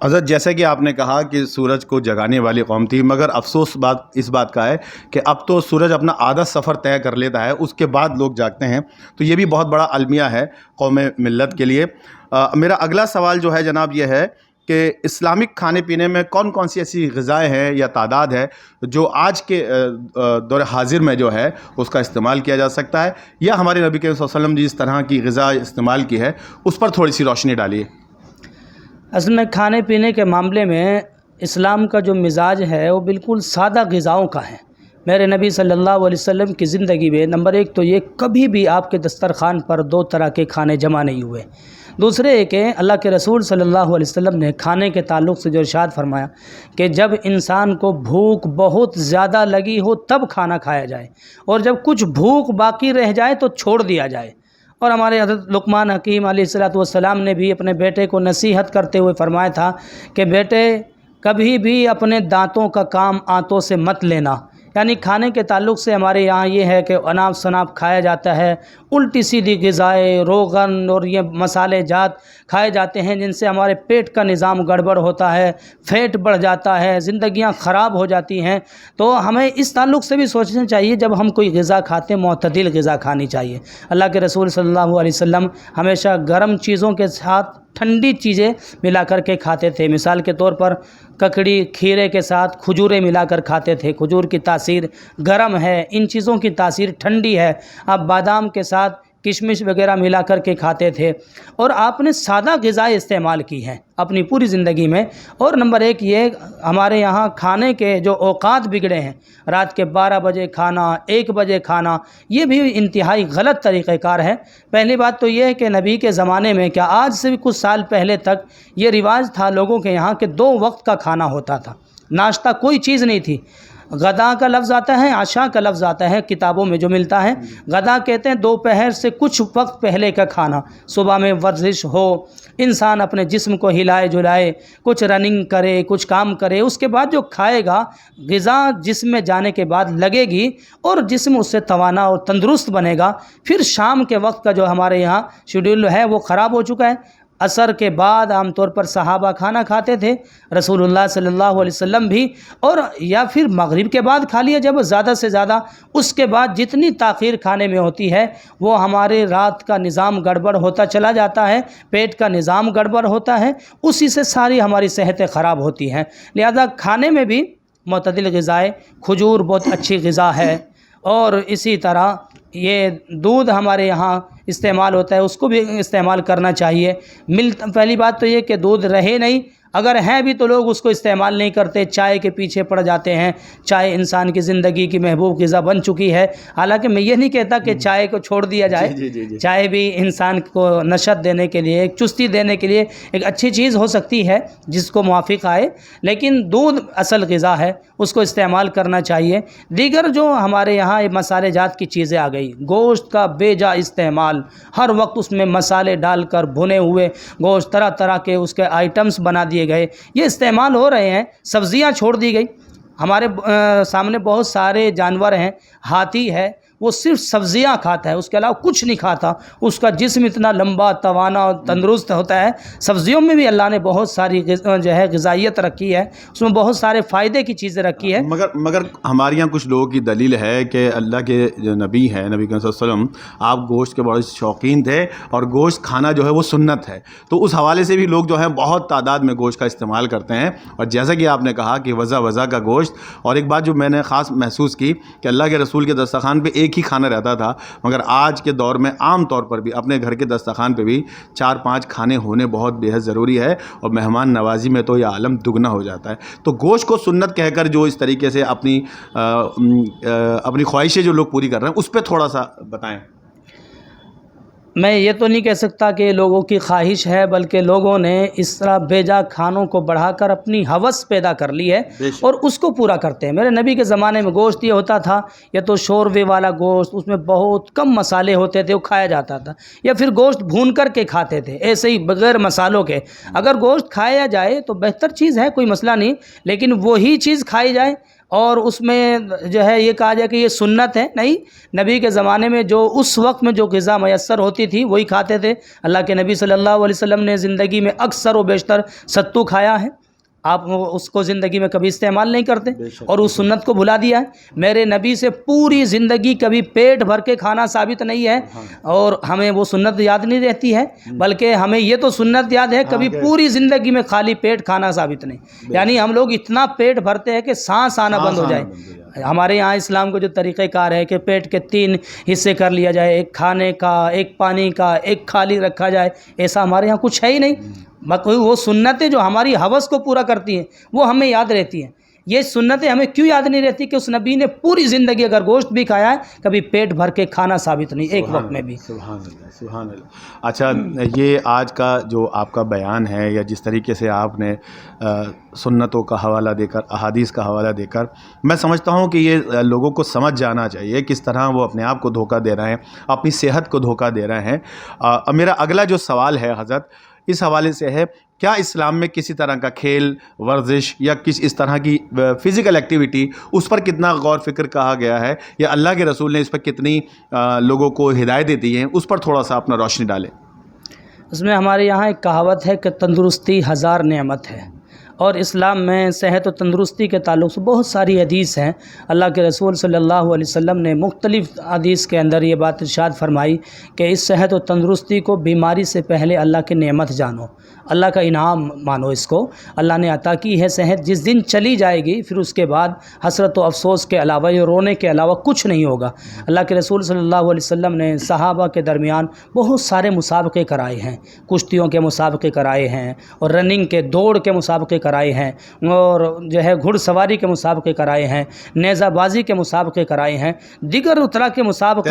حضرت جیسا کہ آپ نے کہا کہ سورج کو جگانے والی قوم تھی، مگر افسوس اس بات کا ہے کہ اب تو سورج اپنا آدھا سفر طے کر لیتا ہے، اس کے بعد لوگ جاگتے ہیں، تو یہ بھی بہت بڑا المیہ ہے قوم ملت کے لیے۔ میرا اگلا سوال جو ہے جناب یہ ہے کہ اسلامک کھانے پینے میں کون کون سی ایسی غذائیں ہیں یا تعداد ہے جو آج کے دور حاضر میں جو ہے اس کا استعمال کیا جا سکتا ہے، یا ہمارے نبی کریم صلی اللہ علیہ وسلم جس طرح کی غذا استعمال کی ہے اس پر تھوڑی سی روشنی ڈالیے۔ اصل میں کھانے پینے کے معاملے میں اسلام کا جو مزاج ہے وہ بالکل سادہ غذاؤں کا ہے۔ میرے نبی صلی اللہ علیہ وسلم کی زندگی میں نمبر ایک تو یہ کبھی بھی آپ کے دسترخوان پر دو طرح کے کھانے جمع نہیں ہوئے۔ دوسرے ایک ہے اللہ کے رسول صلی اللہ علیہ وسلم نے کھانے کے تعلق سے جو ارشاد فرمایا کہ جب انسان کو بھوک بہت زیادہ لگی ہو تب کھانا کھایا جائے، اور جب کچھ بھوک باقی رہ جائے تو چھوڑ دیا جائے۔ اور ہمارے حضرت لقمان حکیم علیہ السلام نے بھی اپنے بیٹے کو نصیحت کرتے ہوئے فرمایا تھا کہ بیٹے کبھی بھی اپنے دانتوں کا کام آنتوں سے مت لینا۔ یعنی کھانے کے تعلق سے ہمارے یہاں یہ ہے کہ اناپ شناپ کھایا جاتا ہے، الٹی سیدھی غذائیں، روغن اور یہ مسالے جات کھائے جاتے ہیں جن سے ہمارے پیٹ کا نظام گڑبڑ ہوتا ہے، فیٹ بڑھ جاتا ہے، زندگیاں خراب ہو جاتی ہیں۔ تو ہمیں اس تعلق سے بھی سوچنا چاہیے جب ہم کوئی غذا کھاتے ہیں معتدل غذا کھانی چاہیے۔ اللہ کے رسول صلی اللہ علیہ وسلم ہمیشہ گرم چیزوں کے ساتھ ٹھنڈی چیزیں ملا کر کے کھاتے تھے۔ مثال کے طور پر ککڑی کھیرے کے ساتھ کھجوریں ملا کر کھاتے تھے، کھجور کی تاثیر گرم ہے، ان چیزوں کی تاثیر ٹھنڈی ہے۔ آپ بادام کے ساتھ کشمش وغیرہ ملا کر کے کھاتے تھے، اور آپ نے سادہ غذائیں استعمال کی ہیں اپنی پوری زندگی میں۔ اور نمبر ایک یہ ہمارے یہاں کھانے کے جو اوقات بگڑے ہیں، رات کے 12 بجے کھانا، 1 بجے کھانا، یہ بھی انتہائی غلط طریقہ کار ہے۔ پہلی بات تو یہ ہے کہ نبی کے زمانے میں کیا آج سے بھی کچھ سال پہلے تک یہ رواج تھا لوگوں کے یہاں کہ 2 وقت کا کھانا ہوتا تھا، ناشتہ کوئی چیز نہیں تھی۔ غدا کا لفظ آتا ہے، عشاء کا لفظ آتا ہے کتابوں میں جو ملتا ہے۔ غدا کہتے ہیں دوپہر سے کچھ وقت پہلے کا کھانا، صبح میں ورزش ہو، انسان اپنے جسم کو ہلائے جلائے، کچھ رننگ کرے، کچھ کام کرے، اس کے بعد جو کھائے گا غذا جسم میں جانے کے بعد لگے گی اور جسم اس سے توانا اور تندرست بنے گا۔ پھر شام کے وقت کا جو ہمارے یہاں شیڈول ہے وہ خراب ہو چکا ہے۔ عصر کے بعد عام طور پر صحابہ کھانا کھاتے تھے، رسول اللہ صلی اللہ علیہ وسلم بھی، اور یا پھر مغرب کے بعد کھا لیا جب زیادہ سے زیادہ۔ اس کے بعد جتنی تاخیر کھانے میں ہوتی ہے وہ ہمارے رات کا نظام گڑبڑ ہوتا چلا جاتا ہے، پیٹ کا نظام گڑبڑ ہوتا ہے، اسی سے ساری ہماری صحتیں خراب ہوتی ہیں۔ لہذا کھانے میں بھی معتدل غذائیں، کھجور بہت اچھی غذا ہے، اور اسی طرح یہ دودھ ہمارے یہاں استعمال ہوتا ہے، اس کو بھی استعمال کرنا چاہیے۔ پہلی بات تو یہ کہ دودھ رہے نہیں، اگر ہیں بھی تو لوگ اس کو استعمال نہیں کرتے، چائے کے پیچھے پڑ جاتے ہیں۔ چائے انسان کی زندگی کی محبوب غذا بن چکی ہے۔ حالانکہ میں یہ نہیں کہتا کہ چائے کو چھوڑ دیا جائے، چائے بھی انسان کو نشاط دینے کے لیے، ایک چستی دینے کے لیے ایک اچھی چیز ہو سکتی ہے جس کو موافق آئے، لیکن دودھ اصل غذا ہے، اس کو استعمال کرنا چاہیے۔ دیگر جو ہمارے یہاں مسالے جات کی چیزیں آ گئی، گوشت کا بے جا استعمال، ہر وقت اس میں مسالے ڈال کر بھنے ہوئے گوشت، طرح طرح کے اس کے آئٹمس بنا دیے گئے، یہ استعمال ہو رہے ہیں۔ سبزیاں چھوڑ دی گئی، ہمارے سامنے بہت سارے جانور ہیں، ہاتھی ہے، وہ صرف سبزیاں کھاتا ہے، اس کے علاوہ کچھ نہیں کھاتا، اس کا جسم اتنا لمبا توانا اور تندرست ہوتا ہے۔ سبزیوں میں بھی اللہ نے بہت ساری جو ہے غذائیت رکھی ہے، اس میں بہت سارے فائدے کی چیزیں رکھی ہے۔ مگر ہمارے یہاں کچھ لوگوں کی دلیل ہے کہ اللہ کے جو نبی ہیں، نبی کریم صلی اللہ علیہ وسلم، آپ گوشت کے بڑے شوقین تھے اور گوشت کھانا جو ہے وہ سنت ہے، تو اس حوالے سے بھی لوگ جو ہیں بہت تعداد میں گوشت کا استعمال کرتے ہیں۔ اور جیسا کہ آپ نے کہا کہ وضع کا گوشت، اور ایک بات جو میں نے خاص محسوس کی کہ اللہ کے رسول کے دسترخوان پہ ایک ہی کھانا رہتا تھا، مگر آج کے دور میں عام طور پر بھی اپنے گھر کے دسترخوان پہ بھی 4-5 کھانے ہونے بہت بے حد ضروری ہے، اور مہمان نوازی میں تو یہ عالم دگنا ہو جاتا ہے۔ تو گوشت کو سنت کہہ کر جو اس طریقے سے اپنی خواہشیں جو لوگ پوری کر رہے ہیں اس پہ تھوڑا سا بتائیں۔ میں یہ تو نہیں کہہ سکتا کہ لوگوں کی خواہش ہے، بلکہ لوگوں نے اس طرح بیجا کھانوں کو بڑھا کر اپنی ہوس پیدا کر لی ہے اور اس کو پورا کرتے ہیں۔ میرے نبی کے زمانے میں گوشت یہ ہوتا تھا، یا تو شوربے والا گوشت، اس میں بہت کم مسالے ہوتے تھے، وہ کھایا جاتا تھا، یا پھر گوشت بھون کر کے کھاتے تھے ایسے ہی بغیر مسالوں کے۔ اگر گوشت کھایا جائے تو بہتر چیز ہے، کوئی مسئلہ نہیں، لیکن وہی چیز کھائی جائے اور اس میں جو ہے یہ کہا جائے کہ یہ سنت ہے، نہیں، نبی کے زمانے میں جو اس وقت میں جو غذا میسر ہوتی تھی وہی کھاتے تھے۔ اللہ کے نبی صلی اللہ علیہ وسلم نے زندگی میں اکثر و بیشتر ستو کھایا ہے، آپ اس کو زندگی میں کبھی استعمال نہیں کرتے اور اس سنت کو بھلا دیا ہے۔ میرے نبی سے پوری زندگی کبھی پیٹ بھر کے کھانا ثابت نہیں ہے، اور ہمیں وہ سنت یاد نہیں رہتی ہے، بلکہ ہمیں یہ تو سنت یاد ہے کبھی پوری زندگی میں خالی پیٹ کھانا ثابت نہیں۔ یعنی ہم لوگ اتنا پیٹ بھرتے ہیں کہ سانس آنا بند ہو جائے۔ ہمارے یہاں اسلام کا جو طریقہ کار ہے کہ پیٹ کے 3 حصے کر لیا جائے، ایک کھانے کا، ایک پانی کا، ایک خالی رکھا جائے، ایسا ہمارے یہاں کچھ ہے ہی نہیں۔ وہ سنتیں جو ہماری ہوس کو پورا کرتی ہیں وہ ہمیں یاد رہتی ہیں۔ یہ سنتیں ہمیں کیوں یاد نہیں رہتی کہ اس نبی نے پوری زندگی اگر گوشت بھی کھایا ہے کبھی پیٹ بھر کے کھانا ثابت نہیں ایک وقت میں بھی۔ سبحان اللہ، سبحان اللہ۔ اچھا، یہ آج کا جو آپ کا بیان ہے یا جس طریقے سے آپ نے سنتوں کا حوالہ دے کر، احادیث کا حوالہ دے کر، میں سمجھتا ہوں کہ یہ لوگوں کو سمجھ جانا چاہیے کس طرح وہ اپنے آپ کو دھوکہ دے رہے ہیں، اپنی صحت کو دھوکہ دے رہے ہیں۔ میرا اگلا جو سوال ہے حضرت اس حوالے سے ہے، کیا اسلام میں کسی طرح کا کھیل، ورزش یا کس اس طرح کی فزیکل ایکٹیویٹی اس پر کتنا غور فکر کہا گیا ہے، یا اللہ کے رسول نے اس پر کتنی لوگوں کو ہدایتیں دی ہیں، اس پر تھوڑا سا اپنا روشنی ڈالیں۔ اس میں ہمارے یہاں ایک کہاوت ہے کہ تندرستی 1000 نعمت ہے، اور اسلام میں صحت و تندرستی کے تعلق سے بہت ساری حدیث ہیں۔ اللہ کے رسول صلی اللہ علیہ وسلم نے مختلف حدیث کے اندر یہ بات ارشاد فرمائی کہ اس صحت و تندرستی کو بیماری سے پہلے اللہ کی نعمت جانو، اللہ کا انعام مانو، اس کو اللہ نے عطا کی ہے صحت، جس دن چلی جائے گی پھر اس کے بعد حسرت و افسوس کے علاوہ یا رونے کے علاوہ کچھ نہیں ہوگا۔ اللہ کے رسول صلی اللہ علیہ وسلم نے صحابہ کے درمیان بہت سارے مسابقے کرائے ہیں، کشتیوں کے مسابقے کرائے ہیں، اور رننگ کے، دوڑ کے مسابقے کرائے ہیں، اور جو ہے گھڑ سواری کے مسابقے کرائے ہیں، نیزہ بازی کے مسابقے کرائے ہیں، دیگر طرح کے مسابقے،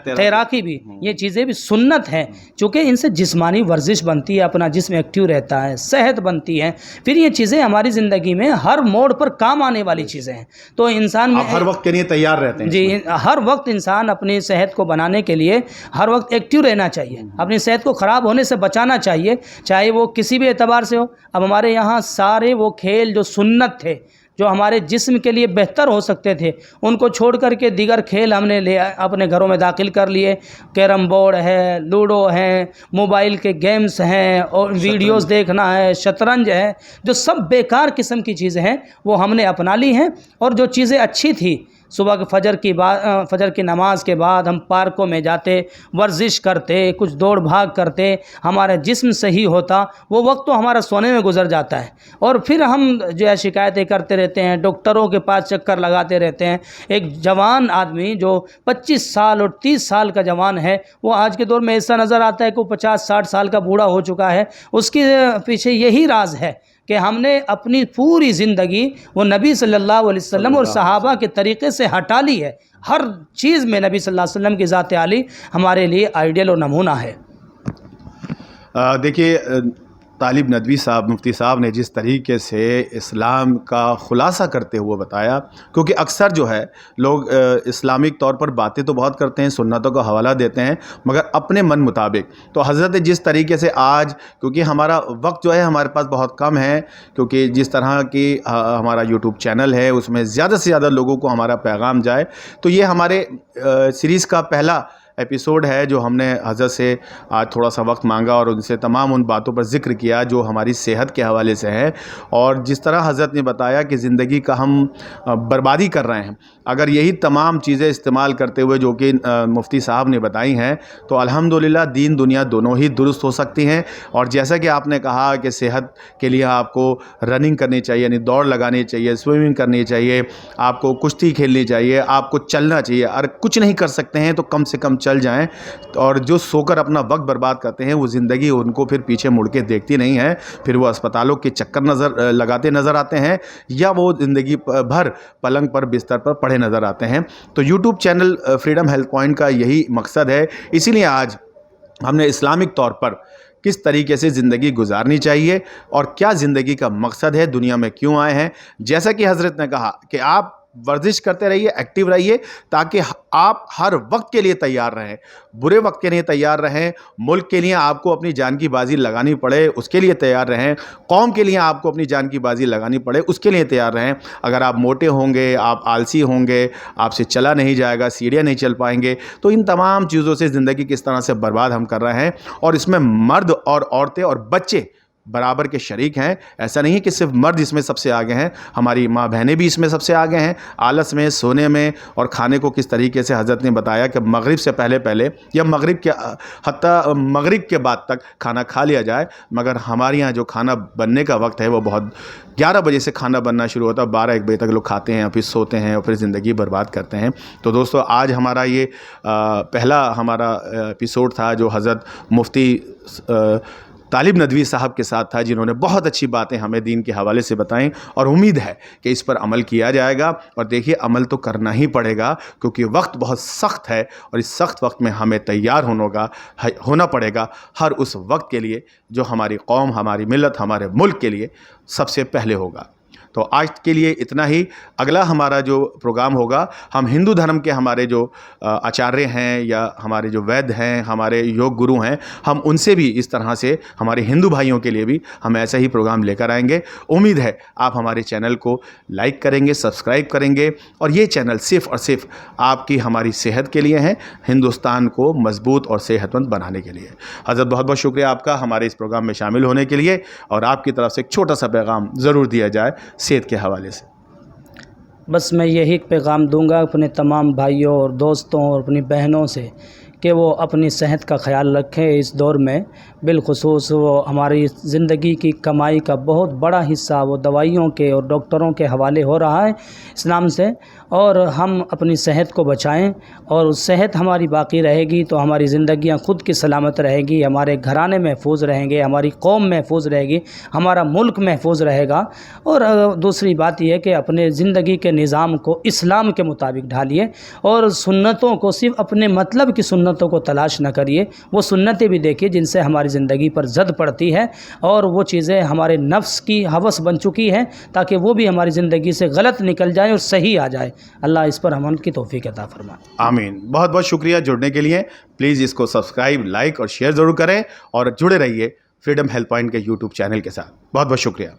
تیراکی بھی، یہ چیزیں بھی سنت ہیں، چونکہ ان سے جسمانی ورزش بنتی ہے، اپنا جسم ایکٹیو رہتا ہے، صحت بنتی ہے، پھر یہ چیزیں ہماری زندگی میں ہر موڑ پر کام آنے والی چیزیں ہیں۔ تو انسان میں ہر وقت کے لیے تیار رہتے ہیں۔ جی، ہر وقت انسان اپنی صحت کو بنانے کے لیے ہر وقت ایکٹیو رہنا چاہیے، اپنی صحت کو خراب ہونے سے بچانا چاہیے، چاہے وہ کسی بھی اعتبار سے ہو۔ اب ہمارے یہاں سارے وہ کھیل جو سنت تھے، جو ہمارے جسم کے لیے بہتر ہو سکتے تھے، ان کو چھوڑ کر کے دیگر کھیل ہم نے اپنے گھروں میں داخل کر لیے۔ کیرم بورڈ ہے، لوڈو ہے، موبائل کے گیمز ہیں، اور ویڈیوز دیکھنا ہے، شطرنج ہے، جو سب بیکار قسم کی چیزیں ہیں وہ ہم نے اپنا لی ہیں۔ اور جو چیزیں اچھی تھی، صبح کے فجر کی نماز کے بعد ہم پارکوں میں جاتے، ورزش کرتے، کچھ دوڑ بھاگ کرتے، ہمارا جسم صحیح ہوتا، وہ وقت تو ہمارا سونے میں گزر جاتا ہے۔ اور پھر ہم جو ہے شکایتیں کرتے رہتے ہیں، ڈاکٹروں کے پاس چکر لگاتے رہتے ہیں۔ ایک جوان آدمی جو 25 سال اور 30 سال کا جوان ہے، وہ آج کے دور میں ایسا نظر آتا ہے کہ وہ 50-60 سال کا بوڑھا ہو چکا ہے۔ اس کے پیچھے یہی راز ہے کہ ہم نے اپنی پوری زندگی وہ نبی صلی اللہ علیہ وسلم اور صحابہ کے طریقے سے ہٹا لی ہے۔ ہر چیز میں نبی صلی اللہ علیہ وسلم کی ذات عالی ہمارے لیے آئیڈیل اور نمونہ ہے۔ دیکھیے، طالب ندوی صاحب، مفتی صاحب نے جس طریقے سے اسلام کا خلاصہ کرتے ہوئے بتایا، کیونکہ اکثر جو ہے لوگ اسلامک طور پر باتیں تو بہت کرتے ہیں، سنتوں کا حوالہ دیتے ہیں، مگر اپنے من مطابق۔ تو حضرت جس طریقے سے آج، کیونکہ ہمارا وقت جو ہے ہمارے پاس بہت کم ہے، کیونکہ جس طرح کی ہمارا یوٹیوب چینل ہے اس میں زیادہ سے زیادہ لوگوں کو ہمارا پیغام جائے، تو یہ ہمارے سیریز کا پہلا ایپیسوڈ ہے جو ہم نے حضرت سے آج تھوڑا سا وقت مانگا اور ان سے تمام ان باتوں پر ذکر کیا جو ہماری صحت کے حوالے سے ہے، اور جس طرح حضرت نے بتایا کہ زندگی کا ہم بربادی کر رہے ہیں، اگر یہی تمام چیزیں استعمال کرتے ہوئے جو کہ مفتی صاحب نے بتائی ہیں تو الحمدللہ دین دنیا دونوں ہی درست ہو سکتی ہیں۔ اور جیسا کہ آپ نے کہا کہ صحت کے لیے آپ کو رننگ کرنی چاہیے، یعنی دوڑ لگانی چاہیے، سوئمنگ کرنی چاہیے، آپ کو کشتی کھیلنی چاہیے، آپ کو چلنا چاہیے، اور کچھ نہیں کر سکتے ہیں تو کم سے کم چل جائیں۔ اور جو سو کر اپنا وقت برباد کرتے ہیں وہ زندگی ان کو پھر پیچھے مڑ کے دیکھتی نہیں ہے، پھر وہ اسپتالوں کے چکر لگاتے نظر آتے ہیں، یا وہ زندگی بھر پلنگ پر بستر پر پڑے نظر آتے ہیں۔ تو YouTube channel freedom health point کا یہی مقصد ہے، اسی لیے آج ہم نے اسلامک طور پر کس طریقے سے زندگی گزارنی چاہیے اور کیا زندگی کا مقصد ہے، دنیا میں کیوں آئے ہیں، جیسا کہ حضرت نے کہا کہ آپ ورزش کرتے رہیے, ایکٹیو رہیے, تاکہ آپ ہر وقت کے لیے تیار رہیں, برے وقت کے لیے تیار رہیں, ملک کے لیے آپ کو اپنی جان کی بازی لگانی پڑے اس کے لیے تیار رہیں, قوم کے لیے آپ کو اپنی جان کی بازی لگانی پڑے اس کے لیے تیار رہیں. اگر آپ موٹے ہوں گے, آپ آلسی ہوں گے, آپ سے چلا نہیں جائے گا, سیڑھیاں نہیں چل پائیں گے, تو ان تمام چیزوں سے زندگی کس طرح سے برباد ہم کر رہے ہیں. اور اس میں مرد اور عورتیں اور بچے برابر کے شریک ہیں. ایسا نہیں کہ صرف مرد اس میں سب سے آگے ہیں, ہماری ماں بہنیں بھی اس میں سب سے آگے ہیں, آلس میں, سونے میں, اور کھانے کو کس طریقے سے حضرت نے بتایا کہ مغرب سے پہلے یا مغرب کے حتیٰ مغرب کے بعد تک کھانا کھا لیا جائے. مگر ہمارے یہاں جو کھانا بننے کا وقت ہے وہ بہت 11 بجے سے کھانا بننا شروع ہوتا ہے, 12-1 بجے تک لوگ کھاتے ہیں, پھر سوتے ہیں اور پھر زندگی برباد کرتے ہیں. تو دوستو آج ہمارا یہ پہلا ہمارا ایپیسوڈ تھا جو حضرت مفتی طالب ندوی صاحب کے ساتھ تھا, جنہوں نے بہت اچھی باتیں ہمیں دین کے حوالے سے بتائیں, اور امید ہے کہ اس پر عمل کیا جائے گا. اور دیکھیے عمل تو کرنا ہی پڑے گا, کیونکہ وقت بہت سخت ہے, اور اس سخت وقت میں ہمیں تیار ہونا پڑے گا ہر اس وقت کے لیے جو ہماری قوم, ہماری ملت, ہمارے ملک کے لیے سب سے پہلے ہوگا. تو آج کے لیے اتنا ہی. اگلا ہمارا جو پروگرام ہوگا, ہم ہندو دھرم کے ہمارے جو آچاریہ ہیں یا ہمارے جو وید ہیں, ہمارے یوگ گرو ہیں, ہم ان سے بھی اس طرح سے ہمارے ہندو بھائیوں کے لیے بھی ہم ایسا ہی پروگرام لے کر آئیں گے. امید ہے آپ ہمارے چینل کو لائک کریں گے, سبسکرائب کریں گے, اور یہ چینل صرف اور صرف آپ کی ہماری صحت کے لیے ہیں, ہندوستان کو مضبوط اور صحت مند بنانے کے لیے. حضرت بہت بہت شکریہ آپ کا ہمارے اس پروگرام میں شامل ہونے کے لیے, اور آپ کی طرف سے ایک چھوٹا سا پیغام ضرور دیا جائے صحت کے حوالے سے. بس میں یہی پیغام دوں گا اپنے تمام بھائیوں اور دوستوں اور اپنی بہنوں سے کہ وہ اپنی صحت کا خیال رکھیں. اس دور میں بالخصوص وہ ہماری زندگی کی کمائی کا بہت بڑا حصہ وہ دوائیوں کے اور ڈاکٹروں کے حوالے ہو رہا ہے اسلام سے, اور ہم اپنی صحت کو بچائیں, اور صحت ہماری باقی رہے گی تو ہماری زندگیاں خود کی سلامت رہیں گی, ہمارے گھرانے محفوظ رہیں گے, ہماری قوم محفوظ رہے گی, ہمارا ملک محفوظ رہے گا. اور دوسری بات یہ ہے کہ اپنے زندگی کے نظام کو اسلام کے مطابق ڈھالیے, اور سنتوں کو صرف اپنے مطلب کی سنتوں کو تلاش نہ کریے, وہ سنتیں بھی دیکھیے جن سے ہماری زندگی پر زد پڑتی ہے, اور وہ چیزیں ہمارے نفس کی ہوس بن چکی ہیں, تاکہ وہ بھی ہماری زندگی سے غلط نکل جائیں اور صحیح آ جائے. اللہ اس پر عمل کی توفیق عطا فرمائے. آمین. بہت بہت شکریہ جڑنے کے لیے. پلیز اس کو سبسکرائب, لائک اور شیئر ضرور کریں, اور جڑے رہیے فریڈم ہیلپ پوائنٹ کے یوٹیوب چینل کے ساتھ. بہت بہت شکریہ.